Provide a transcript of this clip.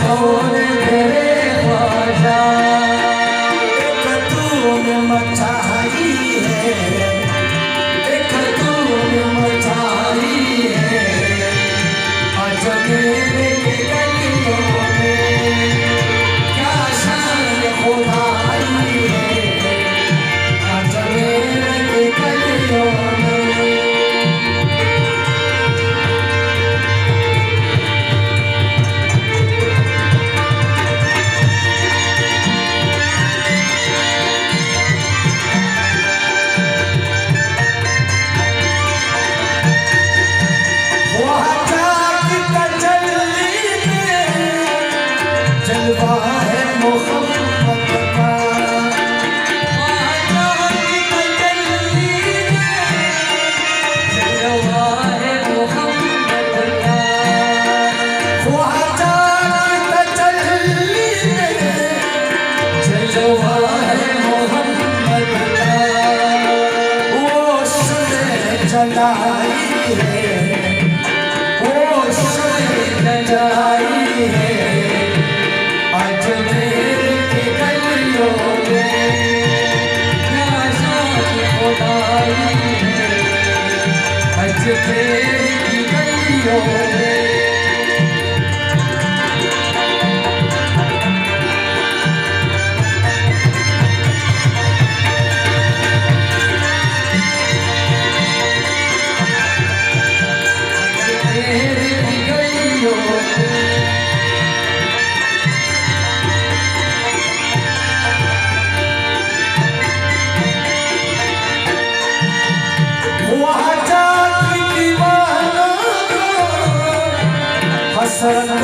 सोने तेरे ख्वाजा एक तूने मचाई है, एक तूने मचाई है अजमेर के गलियों में, क्या शान खुदाई है अजमेर के गलियों में। जलवा है मोहम्मद का, जलवा है मोहम्मद का, ख्वाजा की तजल्ली में जलवा है मोहम्मद का। वो शम्ह जलाई है, वो शम्ह जलाई है अजमेर के गलियों में, क्या शान खुदाई है अजमेर की गलियों में। अजमेर की गलियों में हसरत